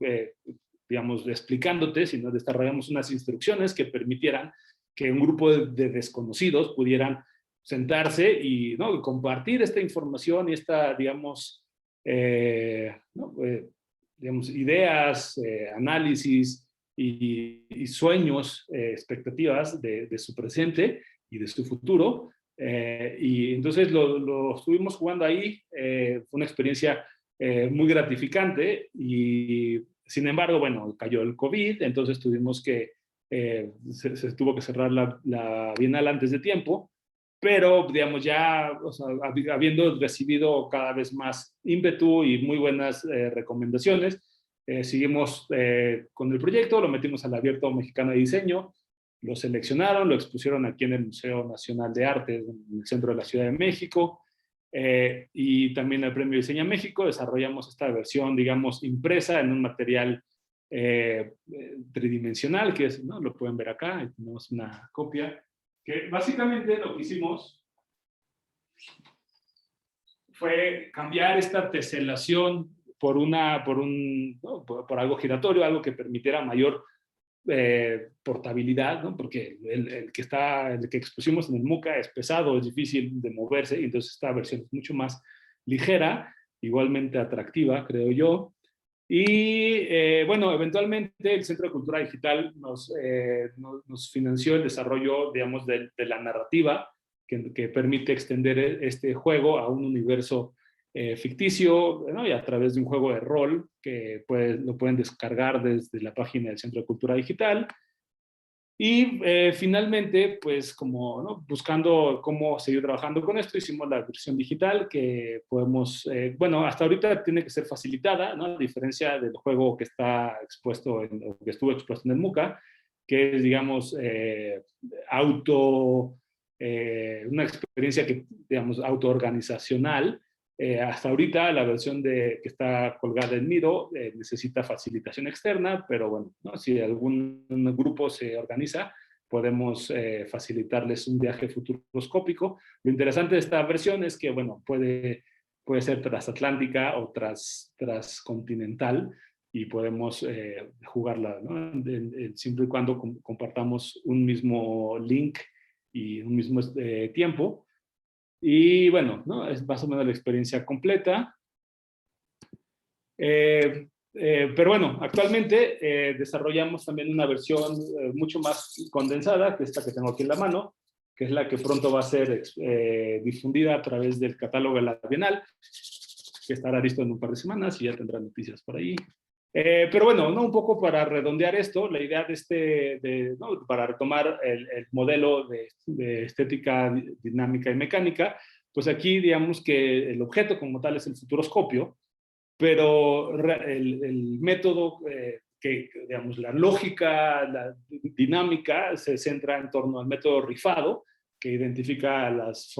digamos, explicándote, sino desarrollamos unas instrucciones que permitieran que un grupo de desconocidos pudieran sentarse y, ¿no?, compartir esta información y esta, digamos, ¿no?, digamos, ideas, análisis y sueños, expectativas de su presente y de su futuro. Y entonces lo estuvimos jugando ahí. Fue una experiencia muy gratificante y, sin embargo, bueno, cayó el COVID, entonces tuvimos que, se tuvo que cerrar la Bienal antes de tiempo, pero, digamos, ya, o sea, habiendo recibido cada vez más ímpetu y muy buenas recomendaciones, seguimos con el proyecto, lo metimos al Abierto Mexicano de Diseño, lo seleccionaron, lo expusieron aquí en el Museo Nacional de Arte, en el centro de la Ciudad de México, y también el Premio Diseña México. Desarrollamos esta versión, digamos, impresa en un material tridimensional, que es, ¿no?, lo pueden ver acá, ahí tenemos una copia, que básicamente lo que hicimos fue cambiar esta teselación por algo giratorio, algo que permitiera mayor portabilidad, ¿no?, porque el que expusimos en el MUCA es pesado, es difícil de moverse, y entonces esta versión es mucho más ligera, igualmente atractiva, creo yo. Y bueno, eventualmente el Centro de Cultura Digital nos financió el desarrollo, digamos, de la narrativa que permite extender este juego a un universo ficticio, ¿no?, y a través de un juego de rol que lo pueden descargar desde la página del Centro de Cultura Digital. Y finalmente, pues como, ¿no?, buscando cómo seguir trabajando con esto, hicimos la versión digital que podemos, bueno, hasta ahorita tiene que ser facilitada, ¿no?, a diferencia del juego que está expuesto, o que estuvo expuesto en el MUCA, que es, digamos, una experiencia que, digamos, autoorganizacional. Hasta ahorita la versión que está colgada en Miro necesita facilitación externa, pero bueno, ¿no?, si algún grupo se organiza, podemos facilitarles un viaje futuroscópico. Lo interesante de esta versión es que, bueno, puede ser transatlántica o transcontinental, y podemos jugarla, ¿no?, siempre y cuando compartamos un mismo link y un mismo tiempo. Y bueno, ¿no?, es más o menos la experiencia completa. Pero bueno, actualmente desarrollamos también una versión mucho más condensada, que es esta que tengo aquí en la mano, que es la que pronto va a ser difundida a través del catálogo de la Bienal, que estará listo en un par de semanas y ya tendrá noticias por ahí. Pero bueno, ¿no?, un poco para redondear esto, la idea ¿no?, para retomar el modelo de estética dinámica y mecánica, pues aquí digamos que el objeto como tal es el futuroscopio, pero el método, digamos, la lógica, la dinámica, se centra en torno al método rifado, que identifica las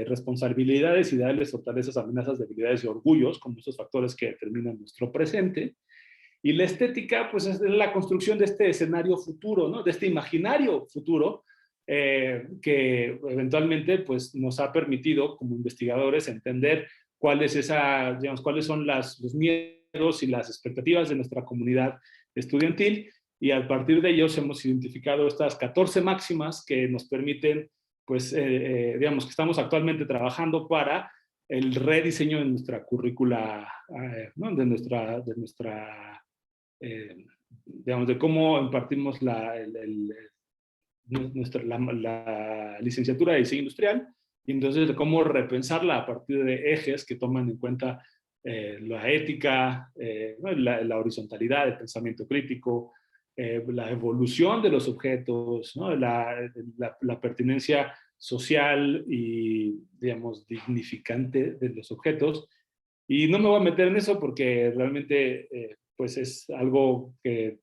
responsabilidades, ideales, fortalezas, amenazas, debilidades y orgullos como esos factores que determinan nuestro presente. Y la estética, pues, es la construcción de este escenario futuro, ¿no?, de este imaginario futuro, que eventualmente, pues, nos ha permitido como investigadores entender cuáles son los miedos y las expectativas de nuestra comunidad estudiantil, y a partir de ellos hemos identificado estas 14 máximas que nos permiten, pues, digamos, que estamos actualmente trabajando para el rediseño de nuestra currícula, ¿no?, de nuestra digamos, de cómo impartimos la licenciatura de diseño industrial, y entonces de cómo repensarla a partir de ejes que toman en cuenta la ética, ¿no?, la horizontalidad, el pensamiento crítico, la evolución de los objetos, ¿no?, la pertinencia social y, digamos, dignificante de los objetos. Y no me voy a meter en eso porque realmente pues es algo que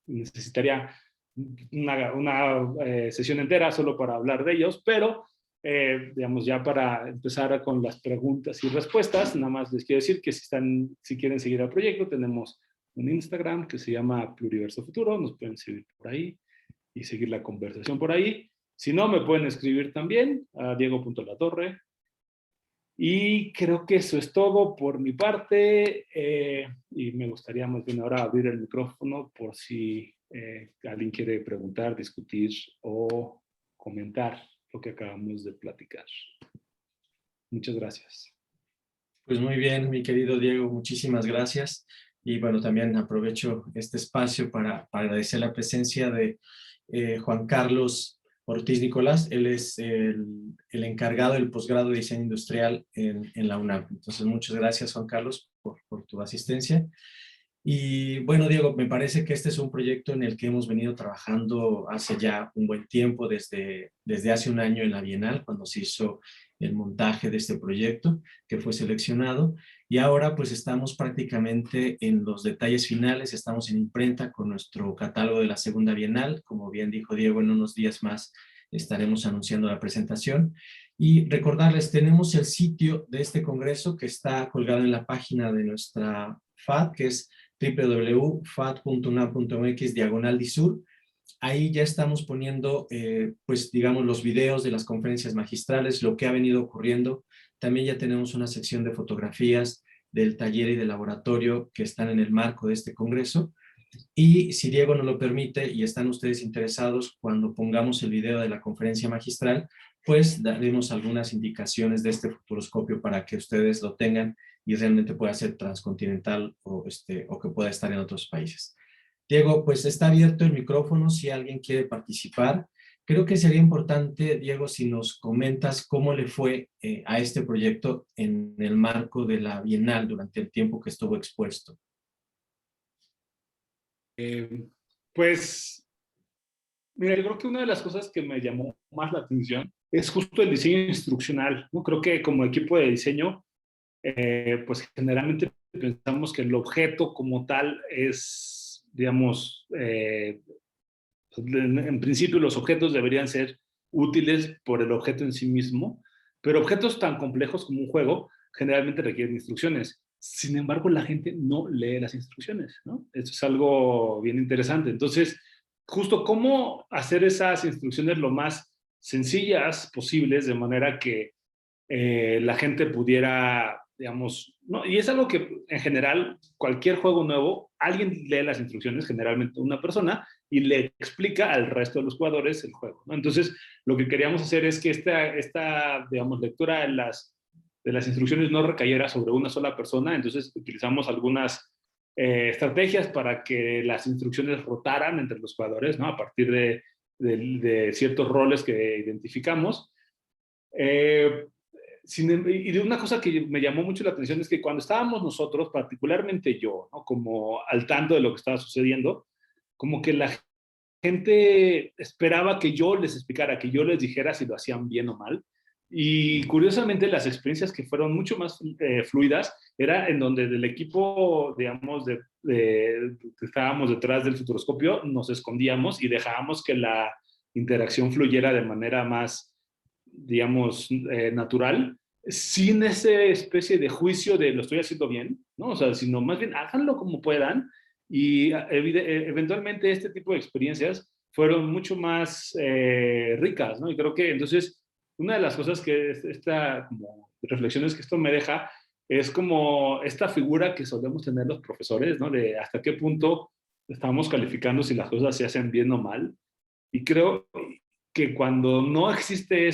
necesitaría una sesión entera solo para hablar de ellos, pero digamos, ya para empezar con las preguntas y respuestas, nada más les quiero decir que si quieren seguir el proyecto, tenemos un Instagram que se llama Pluriverso Futuro, nos pueden seguir por ahí y seguir la conversación por ahí. Si no, me pueden escribir también a diego.latorre. Y creo que eso es todo por mi parte. Y me gustaría más bien ahora abrir el micrófono por si alguien quiere preguntar, discutir o comentar lo que acabamos de platicar. Muchas gracias. Pues muy bien, mi querido Diego, muchísimas gracias. Y bueno, también aprovecho este espacio para agradecer la presencia de Juan Carlos Ortiz Nicolás. Él es el encargado del posgrado de diseño industrial en la UNAM. Entonces, muchas gracias, Juan Carlos, por tu asistencia. Y bueno, Diego, me parece que este es un proyecto en el que hemos venido trabajando hace ya un buen tiempo, desde hace un año en la Bienal, cuando se hizo el montaje de este proyecto, que fue seleccionado. Y ahora pues estamos prácticamente en los detalles finales, estamos en imprenta con nuestro catálogo de la segunda Bienal. Como bien dijo Diego, en unos días más estaremos anunciando la presentación. Y recordarles, tenemos el sitio de este congreso que está colgado en la página de nuestra FAD, que es www.fad.unam.mx/disur. Ahí ya estamos poniendo, pues digamos, los videos de las conferencias magistrales, lo que ha venido ocurriendo. También ya tenemos una sección de fotografías del taller y del laboratorio que están en el marco de este congreso. Y si Diego nos lo permite y están ustedes interesados, cuando pongamos el video de la conferencia magistral, pues daremos algunas indicaciones de este futuroscopio para que ustedes lo tengan y realmente pueda ser transcontinental o que pueda estar en otros países. Diego, pues está abierto el micrófono si alguien quiere participar. Creo que sería importante, Diego, si nos comentas cómo le fue a este proyecto en el marco de la Bienal durante el tiempo que estuvo expuesto. Pues, mira, yo creo que una de las cosas que me llamó más la atención es justo el diseño instruccional, ¿no? Creo que como equipo de diseño, pues generalmente pensamos que el objeto como tal es, digamos, en principio los objetos deberían ser útiles por el objeto en sí mismo, pero objetos tan complejos como un juego generalmente requieren instrucciones. Sin embargo, la gente no lee las instrucciones, ¿no? Eso es algo bien interesante. Entonces, justo cómo hacer esas instrucciones lo más sencillas posibles de manera que la gente pudiera, digamos, ¿no? Y es algo que en general, cualquier juego nuevo, alguien lee las instrucciones, generalmente una persona, y le explica al resto de los jugadores el juego, ¿no? Entonces, lo que queríamos hacer es que esta digamos, lectura de las instrucciones no recayera sobre una sola persona, entonces utilizamos algunas estrategias para que las instrucciones rotaran entre los jugadores, ¿no? A partir de ciertos roles que identificamos. Y de una cosa que me llamó mucho la atención es que cuando estábamos nosotros, particularmente yo, ¿no? Como al tanto de lo que estaba sucediendo, como que la gente esperaba que yo les explicara, que yo les dijera si lo hacían bien o mal. Y curiosamente las experiencias que fueron mucho más fluidas era en donde del equipo, digamos, que estábamos detrás del futuroscopio, nos escondíamos y dejábamos que la interacción fluyera de manera más, digamos, natural, sin esa especie de juicio de lo estoy haciendo bien, ¿no? O sea, sino más bien háganlo como puedan y eventualmente este tipo de experiencias fueron mucho más ricas, ¿no? Y creo que entonces una de las cosas que esta como reflexiones que esto me deja es como esta figura que solemos tener los profesores, ¿no? De hasta qué punto estamos calificando si las cosas se hacen bien o mal. Y creo que cuando no existe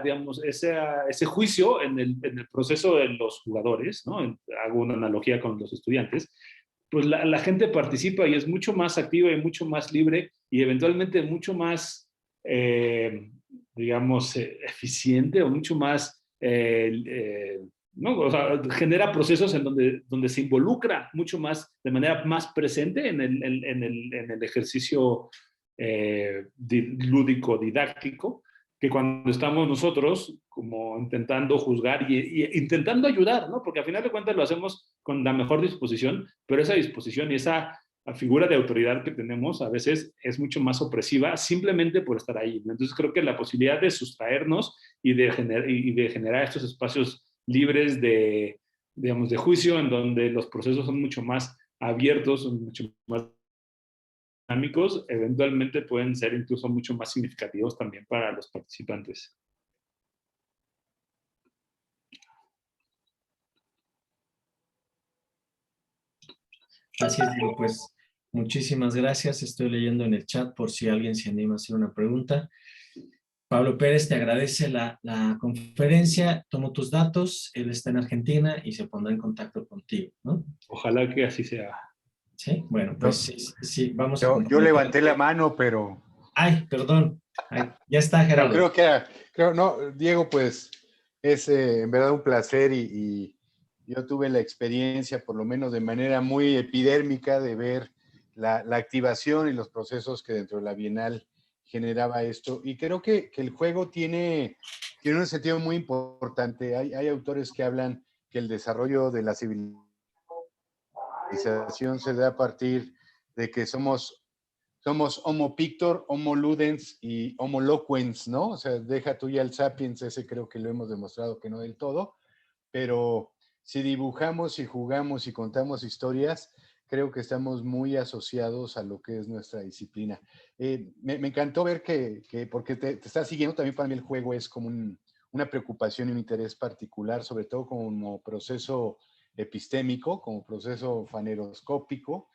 digamos, ese juicio en el proceso de los jugadores, ¿no? Hago una analogía con los estudiantes, pues la gente participa y es mucho más activa y mucho más libre y eventualmente mucho más, digamos, eficiente o mucho más, ¿no? O sea, genera procesos en donde se involucra mucho más, de manera más presente en el ejercicio lúdico, didáctico, que cuando estamos nosotros como intentando juzgar y intentando ayudar, ¿no? Porque al final de cuentas lo hacemos con la mejor disposición, pero esa disposición y esa figura de autoridad que tenemos a veces es mucho más opresiva simplemente por estar ahí, ¿no? Entonces creo que la posibilidad de sustraernos y de generar estos espacios libres de, digamos, de juicio en donde los procesos son mucho más abiertos, son mucho más dinámicos, eventualmente pueden ser incluso mucho más significativos también para los participantes. Así es, Diego, pues muchísimas gracias. Estoy leyendo en el chat por si alguien se anima a hacer una pregunta. Pablo Pérez te agradece la conferencia, tomo tus datos, él está en Argentina y se pondrá en contacto contigo, ¿no? Ojalá que así sea. Sí, bueno, pues sí, sí, vamos a Yo levanté la comprometer. mano, pero Ay, perdón. Ay, ya está, no, Gerardo. no, Diego, pues es en verdad un placer y yo tuve la experiencia, por lo menos de manera muy epidérmica, de ver la activación y los procesos que dentro de la Bienal generaba esto. Y creo que el juego tiene un sentido muy importante. Hay autores que hablan que el desarrollo de la civilización se da a partir de que somos Homo pictor, Homo ludens y Homo loquens, ¿no? O sea, deja tú ya el sapiens, ese creo que lo hemos demostrado que no del todo, pero si dibujamos y jugamos y contamos historias, creo que estamos muy asociados a lo que es nuestra disciplina. Me encantó ver porque te estás siguiendo, también para mí el juego es como una preocupación y un interés particular, sobre todo como proceso epistémico, como proceso faneroscópico,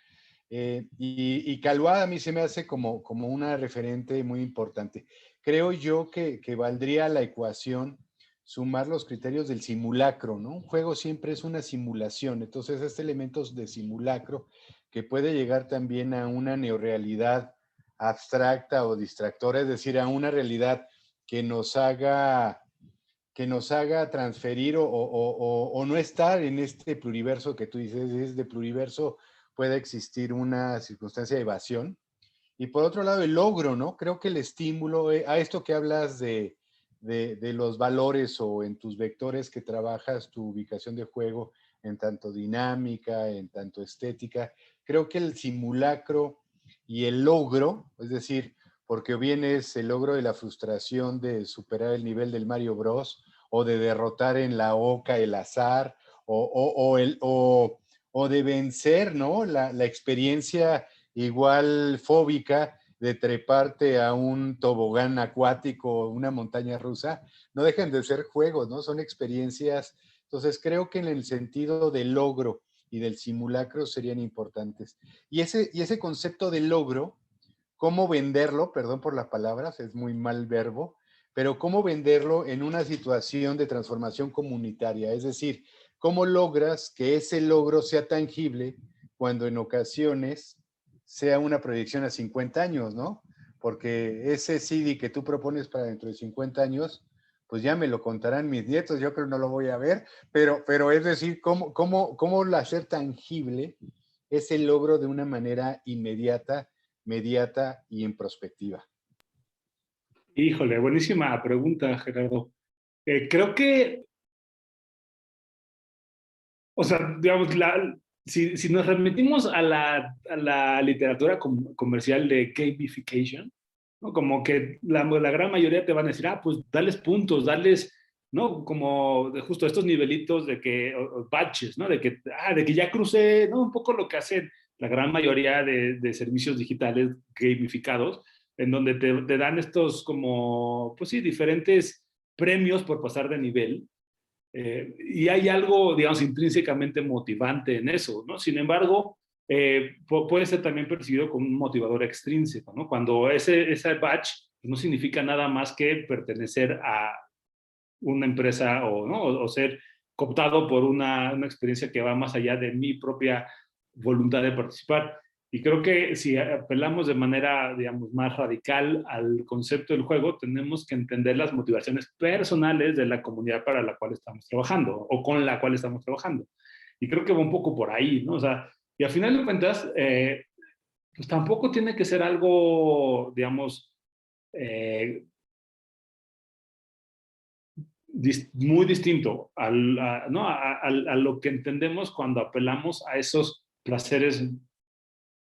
y Calvada a mí se me hace como una referente muy importante. Creo yo que valdría la ecuación sumar los criterios del simulacro, ¿no? Un juego siempre es una simulación, entonces este elementos de simulacro que puede llegar también a una neorrealidad abstracta o distractora, es decir, a una realidad que nos haga transferir o no estar en este pluriverso que tú dices, es de pluriverso puede existir una circunstancia de evasión. Y por otro lado, el logro, ¿no? Creo que el estímulo, a esto que hablas de los valores o en tus vectores que trabajas, tu ubicación de juego en tanto dinámica, en tanto estética, creo que el simulacro y el logro, es decir, porque bien es el logro de la frustración de superar el nivel del Mario Bros. O de derrotar en la oca el azar, o de vencer, ¿no? La experiencia igual fóbica de treparte a un tobogán acuático o una montaña rusa, no dejan de ser juegos, ¿no? Son experiencias. Entonces creo que en el sentido del logro y del simulacro serían importantes. Y ese concepto de logro, cómo venderlo, perdón por las palabras, es muy mal verbo, pero cómo venderlo en una situación de transformación comunitaria, es decir, cómo logras que ese logro sea tangible cuando en ocasiones sea una proyección a 50 años, ¿no? Porque ese CD que tú propones para dentro de 50 años, pues ya me lo contarán mis nietos, yo creo que no lo voy a ver, pero es decir, cómo hacer tangible ese logro de una manera inmediata, mediata y en prospectiva. Híjole, buenísima pregunta, Gerardo. Creo que, o sea, digamos, si nos remitimos a la literatura comercial de gamification, ¿no? Como que la gran mayoría te van a decir, pues dales puntos, dales, ¿no? Como justo estos nivelitos de que, o batches, ¿no? De que ya crucé, ¿no? Un poco lo que hacen la gran mayoría de servicios digitales gamificados, en donde te dan estos como, pues sí, diferentes premios por pasar de nivel. Y hay algo, digamos, intrínsecamente motivante en eso, ¿no? Sin embargo, puede ser también percibido como un motivador extrínseco, ¿no? Cuando ese badge no significa nada más que pertenecer a una empresa ¿no? o ser cooptado por una experiencia que va más allá de mi propia voluntad de participar. Y creo que si apelamos de manera, digamos, más radical al concepto del juego, tenemos que entender las motivaciones personales de la comunidad para la cual estamos trabajando o con la cual estamos trabajando. Y creo que va un poco por ahí, ¿no? O sea, y al final de cuentas, pues tampoco tiene que ser algo, digamos, muy distinto ¿no? a lo que entendemos cuando apelamos a esos placeres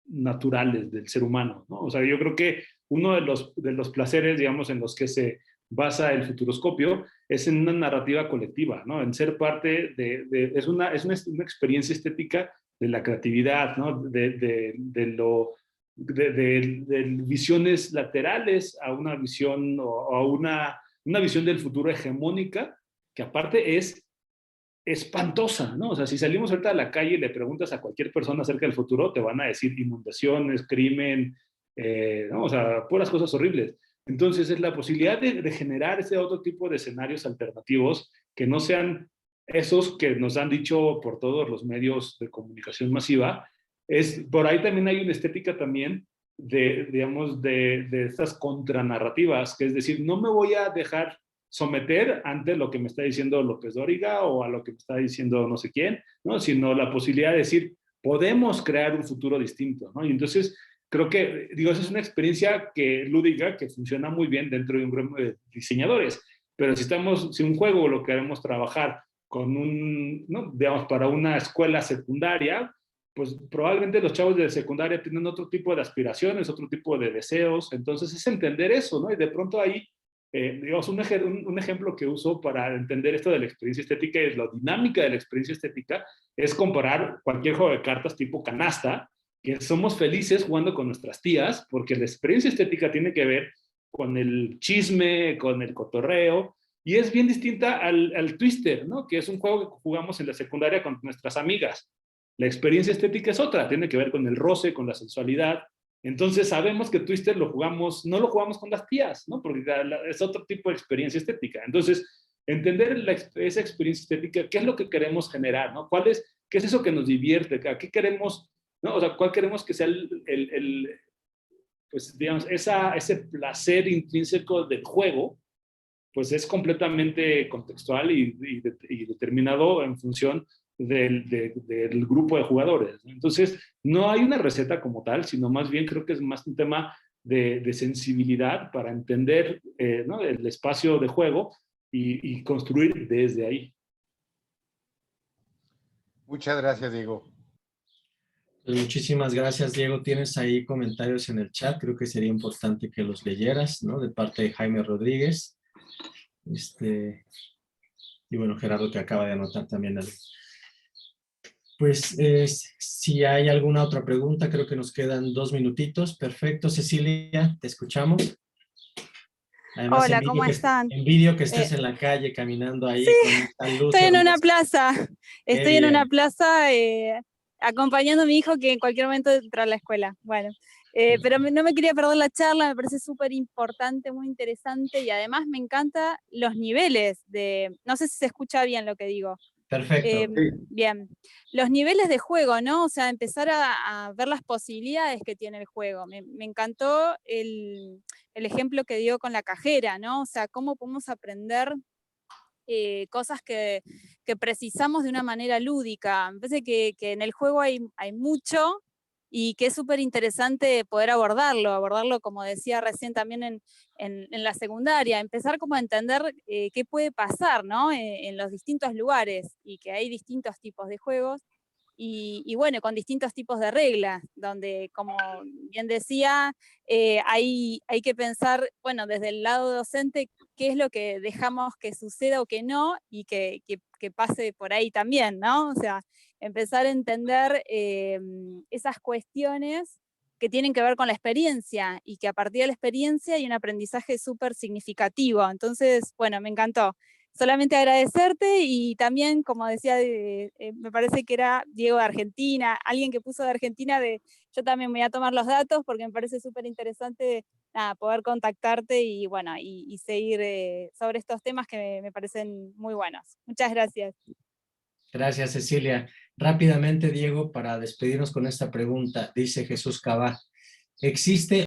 naturales del ser humano, ¿no? O sea, yo creo que uno de los placeres, digamos, en los que se basa el futuroscopio es en una narrativa colectiva, ¿no? En ser parte es una experiencia estética la creatividad, ¿no? De visiones laterales a una visión o a una visión del futuro hegemónica, que aparte es espantosa, ¿no? O sea, si salimos ahorita a la calle y le preguntas a cualquier persona acerca del futuro, te van a decir inundaciones, crimen, ¿no? O sea, puras cosas horribles. Entonces, es la posibilidad de generar ese otro tipo de escenarios alternativos que no sean esos que nos han dicho por todos los medios de comunicación masiva. Por ahí también hay una estética también digamos, de estas contranarrativas, que es decir, no me voy a dejar someter ante lo que me está diciendo López Dóriga o a lo que me está diciendo no sé quién, ¿no? Sino la posibilidad de decir, podemos crear un futuro distinto, ¿no? Y entonces creo que, digo, esa es una experiencia lúdica que funciona muy bien dentro de un grupo de diseñadores, pero si un juego lo queremos trabajar con ¿no? Digamos, para una escuela secundaria, pues probablemente los chavos de secundaria tienen otro tipo de aspiraciones, otro tipo de deseos, entonces es entender eso, ¿no? Y de pronto ahí digamos, un ejemplo que uso para entender esto de la experiencia estética y la dinámica de la experiencia estética es comparar cualquier juego de cartas tipo canasta, que somos felices jugando con nuestras tías, porque la experiencia estética tiene que ver con el chisme, con el cotorreo, y es bien distinta al Twister, ¿no? Que es un juego que jugamos en la secundaria con nuestras amigas. La experiencia estética es otra, tiene que ver con el roce, con la sensualidad. Entonces sabemos que Twister no lo jugamos con las tías, ¿no? Porque es otro tipo de experiencia estética. Entonces, entender esa experiencia estética, qué es lo que queremos generar, ¿no? ¿Qué es eso que nos divierte? ¿Qué queremos, ¿no? O sea, ¿cuál queremos que sea pues, digamos, ese placer intrínseco del juego? Pues es completamente contextual y determinado en función del grupo de jugadores. Entonces, no hay una receta como tal, sino más bien creo que es más un tema de sensibilidad para entender ¿no? el espacio de juego y construir desde ahí. Muchas gracias, Diego. Pues muchísimas gracias, Diego. Tienes ahí comentarios en el chat, creo que sería importante que los leyeras, ¿no? De parte de Jaime Rodríguez. Y bueno, Gerardo que acaba de anotar también algo. Pues si hay alguna otra pregunta, creo que nos quedan 2 minutitos. Perfecto, Cecilia, te escuchamos. Además, Hola, ¿cómo están? envidio que estés en la calle caminando ahí Sí, con esta luz estoy en una hermosa. plaza. Qué Estoy en una bien. plaza acompañando a mi hijo que en cualquier momento entra a la escuela. Bueno, pero no me quería perder la charla, me parece súper importante, muy interesante y además me encantan los niveles no sé si se escucha bien lo que digo. Perfecto. Bien, los niveles de juego, ¿no? O sea, empezar a ver las posibilidades que tiene el juego. Me encantó el ejemplo que dio con la cajera, ¿no? O sea, cómo podemos aprender cosas que precisamos de una manera lúdica. Me parece que en el juego hay mucho y que es súper interesante poder abordarlo, como decía recién también en la secundaria, empezar como a entender qué puede pasar, ¿no? En los distintos lugares y que hay distintos tipos de juegos. Y bueno, con distintos tipos de reglas, donde, como bien decía, hay que pensar, bueno, desde el lado docente, qué es lo que dejamos que suceda o que no, y que pase por ahí también, ¿no? O sea, empezar a entender esas cuestiones que tienen que ver con la experiencia, y que a partir de la experiencia hay un aprendizaje súper significativo. Entonces, bueno, me encantó. Solamente agradecerte y también, como decía, me parece que era Diego de Argentina, alguien que puso de Argentina, yo también me voy a tomar los datos porque me parece súper interesante poder contactarte y bueno, y seguir sobre estos temas que me parecen muy buenos. Muchas gracias. Gracias, Cecilia. Rápidamente, Diego, para despedirnos con esta pregunta, dice Jesús Cabá, ¿existe